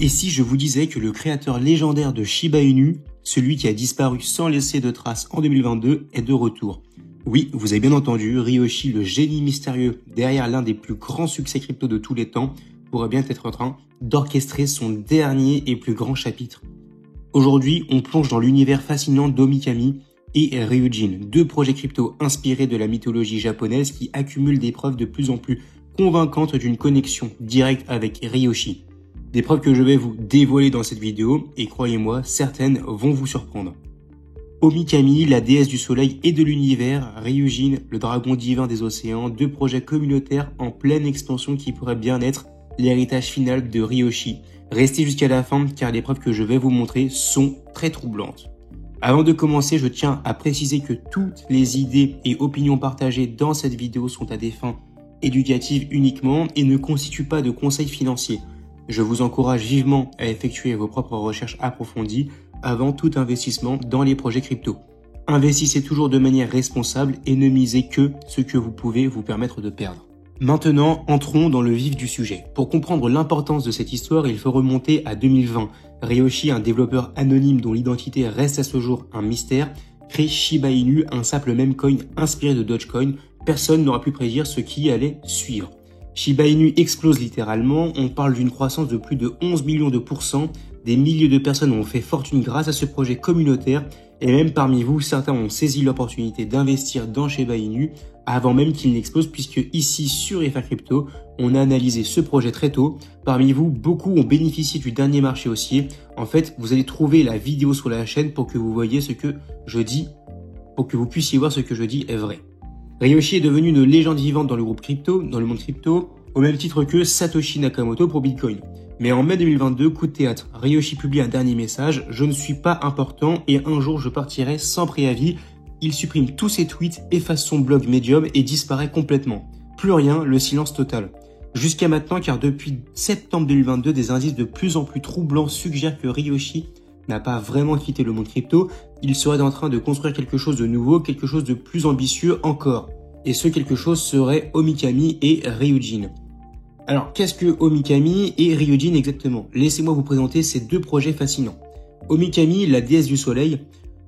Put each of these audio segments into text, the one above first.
Et si je vous disais que le créateur légendaire de Shiba Inu, celui qui a disparu sans laisser de traces en 2022, est de retour? Oui, vous avez bien entendu, Ryoshi, le génie mystérieux derrière l'un des plus grands succès crypto de tous les temps, pourrait bien être en train d'orchestrer son dernier et plus grand chapitre. Aujourd'hui, on plonge dans l'univers fascinant d'Omikami et Ryujin, deux projets crypto inspirés de la mythologie japonaise qui accumulent des preuves de plus en plus convaincantes d'une connexion directe avec Ryoshi. Des preuves que je vais vous dévoiler dans cette vidéo, et croyez-moi, certaines vont vous surprendre. Omikami, la déesse du soleil et de l'univers, Ryujin, le dragon divin des océans, deux projets communautaires en pleine expansion qui pourraient bien être l'héritage final de Ryoshi. Restez jusqu'à la fin car les preuves que je vais vous montrer sont très troublantes. Avant de commencer, je tiens à préciser que toutes les idées et opinions partagées dans cette vidéo sont à des fins éducatives uniquement et ne constituent pas de conseils financiers. Je vous encourage vivement à effectuer vos propres recherches approfondies avant tout investissement dans les projets crypto. Investissez toujours de manière responsable et ne misez que ce que vous pouvez vous permettre de perdre. Maintenant, entrons dans le vif du sujet. Pour comprendre l'importance de cette histoire, il faut remonter à 2020. Ryoshi, un développeur anonyme dont l'identité reste à ce jour un mystère, crée Shiba Inu, un simple meme coin inspiré de Dogecoin. Personne n'aura pu prédire ce qui allait suivre. Shiba Inu explose littéralement, on parle d'une croissance de plus de 11 millions de %, des milliers de personnes ont fait fortune grâce à ce projet communautaire et même parmi vous, certains ont saisi l'opportunité d'investir dans Shiba Inu avant même qu'il n'explose puisque ici sur FR Crypto, on a analysé ce projet très tôt. Parmi vous, beaucoup ont bénéficié du dernier marché haussier. En fait, vous allez trouver la vidéo sur la chaîne pour que vous voyez ce que je dis, pour que vous puissiez voir ce que je dis est vrai. Ryoshi est devenu une légende vivante dans le groupe crypto, dans le monde crypto, au même titre que Satoshi Nakamoto pour Bitcoin. Mais en mai 2022, coup de théâtre, Ryoshi publie un dernier message, je ne suis pas important et un jour je partirai sans préavis. Il supprime tous ses tweets, efface son blog Medium et disparaît complètement. Plus rien, le silence total. Jusqu'à maintenant, car depuis septembre 2022, des indices de plus en plus troublants suggèrent que Ryoshi n'a pas vraiment quitté le monde crypto, il serait en train de construire quelque chose de nouveau, quelque chose de plus ambitieux encore. Et ce quelque chose serait Omikami et Ryujin. Alors, qu'est-ce que Omikami et Ryujin exactement? Laissez-moi vous présenter ces deux projets fascinants. Omikami, la déesse du soleil,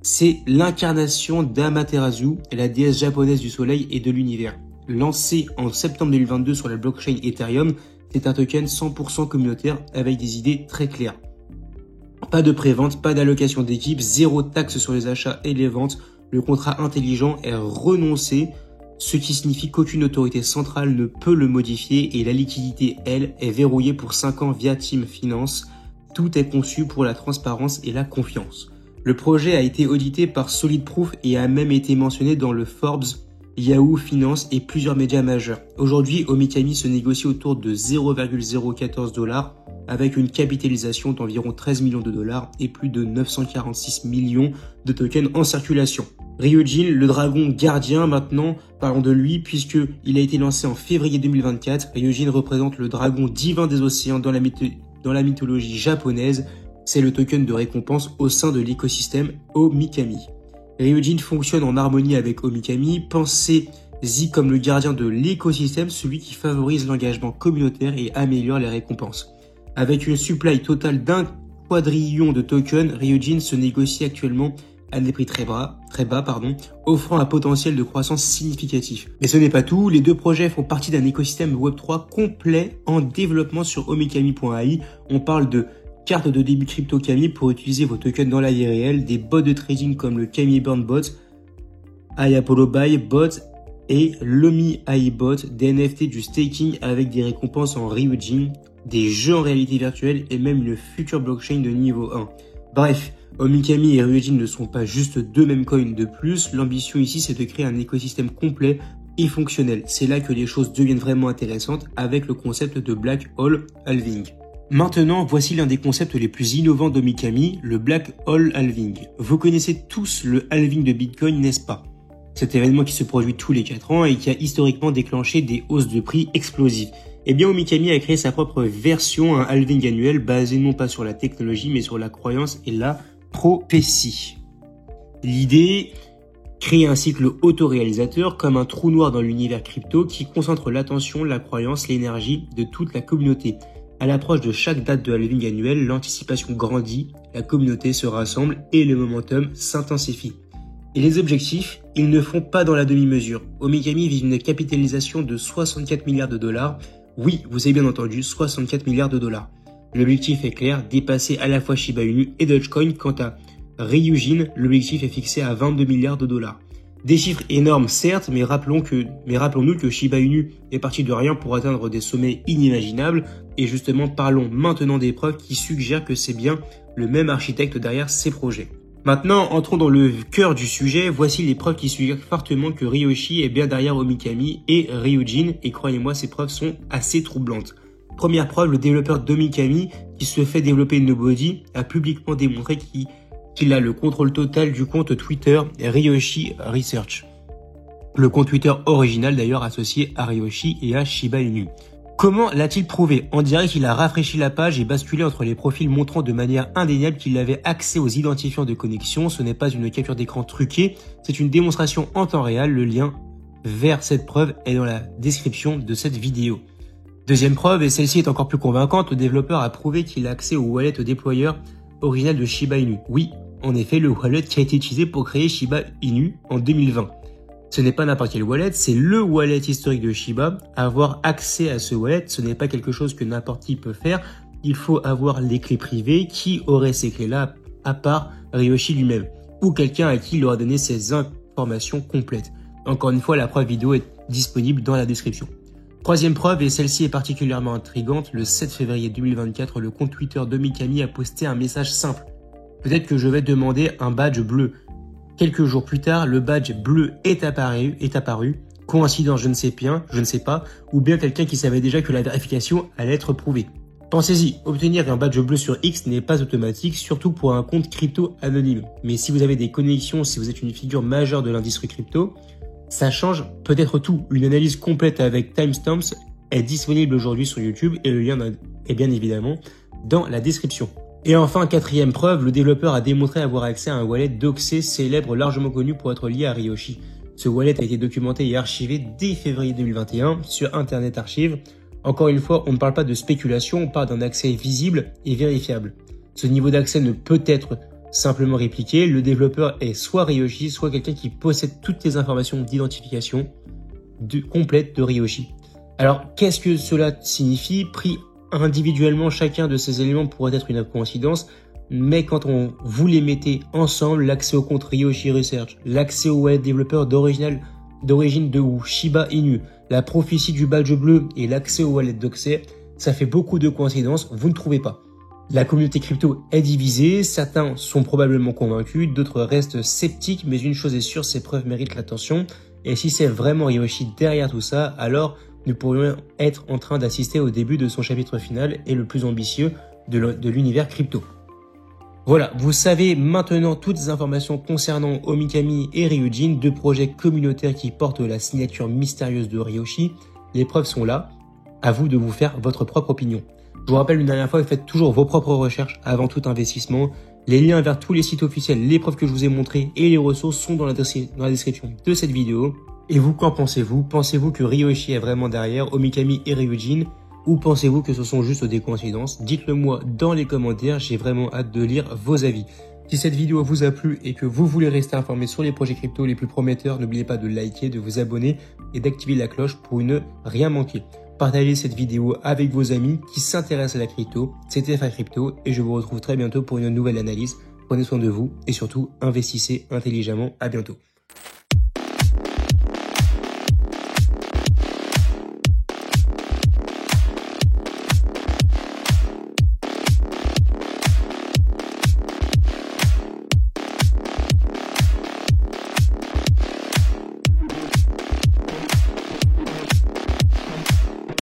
c'est l'incarnation d'Amaterasu, la déesse japonaise du soleil et de l'univers. Lancé en septembre 2022 sur la blockchain Ethereum, c'est un token 100% communautaire avec des idées très claires. Pas de prévente, pas d'allocation d'équipe, zéro taxe sur les achats et les ventes. Le contrat intelligent est renoncé, ce qui signifie qu'aucune autorité centrale ne peut le modifier et la liquidité, elle, est verrouillée pour 5 ans via Team Finance. Tout est conçu pour la transparence et la confiance. Le projet a été audité par Solid Proof et a même été mentionné dans le Forbes, Yahoo Finance et plusieurs médias majeurs. Aujourd'hui, Omikami se négocie autour de 0,014 $, avec une capitalisation d'environ 13 millions de dollars et plus de 946 millions de tokens en circulation. Ryujin, le dragon gardien maintenant, parlons de lui puisqu'il a été lancé en février 2024. Ryujin représente le dragon divin des océans dans la mythologie japonaise. C'est le token de récompense au sein de l'écosystème Omikami. Ryujin fonctionne en harmonie avec Omikami. Pensez-y comme le gardien de l'écosystème, celui qui favorise l'engagement communautaire et améliore les récompenses. Avec une supply totale d'1 quadrillion de tokens, Ryujin se négocie actuellement à des prix très bas, offrant un potentiel de croissance significatif. Mais ce n'est pas tout, les deux projets font partie d'un écosystème Web3 complet en développement sur omikami.ai. On parle de cartes de début crypto Kami pour utiliser vos tokens dans la vie réelle, des bots de trading comme le Kami Burn Bot, iApollo Buy Bot et l'Omi AI Bot, des NFT du staking avec des récompenses en Ryujin, des jeux en réalité virtuelle et même une future blockchain de niveau 1. Bref, Omikami et Ryujin ne sont pas juste deux meme coins de plus, l'ambition ici c'est de créer un écosystème complet et fonctionnel. C'est là que les choses deviennent vraiment intéressantes avec le concept de Black Hole Halving. Maintenant, voici l'un des concepts les plus innovants d'Omikami, le Black Hole Halving. Vous connaissez tous le halving de Bitcoin, n'est-ce pas? Cet événement qui se produit tous les 4 ans et qui a historiquement déclenché des hausses de prix explosives. Eh bien, Omikami a créé sa propre version, un halving annuel basé non pas sur la technologie mais sur la croyance et la prophétie. L'idée, créer un cycle autoréalisateur comme un trou noir dans l'univers crypto qui concentre l'attention, la croyance, l'énergie de toute la communauté. À l'approche de chaque date de halving annuel, l'anticipation grandit, la communauté se rassemble et le momentum s'intensifie. Et les objectifs, ils ne font pas dans la demi-mesure. Omikami vise une capitalisation de 64 milliards de dollars. Oui, vous avez bien entendu, 64 milliards de dollars. L'objectif est clair, dépasser à la fois Shiba Inu et Dogecoin. Quant à Ryujin, l'objectif est fixé à 22 milliards de dollars. Des chiffres énormes certes, mais rappelons-nous que Shiba Inu est parti de rien pour atteindre des sommets inimaginables. Et justement, parlons maintenant des preuves qui suggèrent que c'est bien le même architecte derrière ces projets. Maintenant, entrons dans le cœur du sujet. Voici les preuves qui suggèrent fortement que Ryoshi est bien derrière Omikami et Ryujin. Et croyez-moi, ces preuves sont assez troublantes. Première preuve, le développeur d'Omikami, qui se fait développer Nobody, a publiquement démontré qu'il a le contrôle total du compte Twitter Ryoshi Research. Le compte Twitter original d'ailleurs associé à Ryoshi et à Shiba Inu. Comment l'a-t-il prouvé? On dirait qu'il a rafraîchi la page et basculé entre les profils montrant de manière indéniable qu'il avait accès aux identifiants de connexion. Ce n'est pas une capture d'écran truquée, c'est une démonstration en temps réel. Le lien vers cette preuve est dans la description de cette vidéo. Deuxième preuve, et celle-ci est encore plus convaincante, le développeur a prouvé qu'il a accès au wallet déployeur original de Shiba Inu. Oui, en effet, le wallet qui a été utilisé pour créer Shiba Inu en 2020. Ce n'est pas n'importe quel wallet, c'est le wallet historique de Shiba. Avoir accès à ce wallet, ce n'est pas quelque chose que n'importe qui peut faire. Il faut avoir les clés privées. Qui aurait ces clés-là à part Ryoshi lui-même? Ou quelqu'un à qui il aura donné ces informations complètes. Encore une fois, la preuve vidéo est disponible dans la description. Troisième preuve, et celle-ci est particulièrement intrigante, le 7 février 2024, le compte Twitter d'Omikami a posté un message simple. Peut-être que je vais demander un badge bleu. Quelques jours plus tard, le badge bleu est apparu. Coïncidence, je ne sais pas, ou bien quelqu'un qui savait déjà que la vérification allait être prouvée. Pensez-y, obtenir un badge bleu sur X n'est pas automatique, surtout pour un compte crypto anonyme. Mais si vous avez des connexions, si vous êtes une figure majeure de l'industrie crypto, ça change peut-être tout. Une analyse complète avec timestamps est disponible aujourd'hui sur YouTube et le lien est bien évidemment dans la description. Et enfin, quatrième preuve, le développeur a démontré avoir accès à un wallet doxé célèbre largement connu pour être lié à Ryoshi. Ce wallet a été documenté et archivé dès février 2021 sur Internet Archive. Encore une fois, on ne parle pas de spéculation, on parle d'un accès visible et vérifiable. Ce niveau d'accès ne peut être simplement répliqué. Le développeur est soit Ryoshi, soit quelqu'un qui possède toutes les informations d'identification complètes de Ryoshi. Alors, qu'est-ce que cela signifie? Pris individuellement, chacun de ces éléments pourrait être une coïncidence, mais quand vous les mettez ensemble, l'accès au compte Ryoshi Research, l'accès au wallet développeur d'origine de Shiba Inu, la prophétie du badge bleu et l'accès au wallet doxé, ça fait beaucoup de coïncidences, vous ne trouvez pas. La communauté crypto est divisée, certains sont probablement convaincus, d'autres restent sceptiques, mais une chose est sûre, ces preuves méritent l'attention, et si c'est vraiment Ryoshi derrière tout ça, alors nous pourrions être en train d'assister au début de son chapitre final et le plus ambitieux de l'univers crypto. Voilà, vous savez maintenant toutes les informations concernant Omikami et Ryujin, deux projets communautaires qui portent la signature mystérieuse de Ryoshi. Les preuves sont là, à vous de vous faire votre propre opinion. Je vous rappelle une dernière fois, faites toujours vos propres recherches avant tout investissement. Les liens vers tous les sites officiels, les preuves que je vous ai montrées et les ressources sont dans la description de cette vidéo. Et vous, qu'en pensez-vous? Pensez-vous que Ryoshi est vraiment derrière Omikami et Ryujin? Ou pensez-vous que ce sont juste des coïncidences? Dites-le moi dans les commentaires, j'ai vraiment hâte de lire vos avis. Si cette vidéo vous a plu et que vous voulez rester informé sur les projets crypto les plus prometteurs, n'oubliez pas de liker, de vous abonner et d'activer la cloche pour ne rien manquer. Partagez cette vidéo avec vos amis qui s'intéressent à la crypto. C'était FA Crypto et je vous retrouve très bientôt pour une nouvelle analyse. Prenez soin de vous et surtout investissez intelligemment. À bientôt.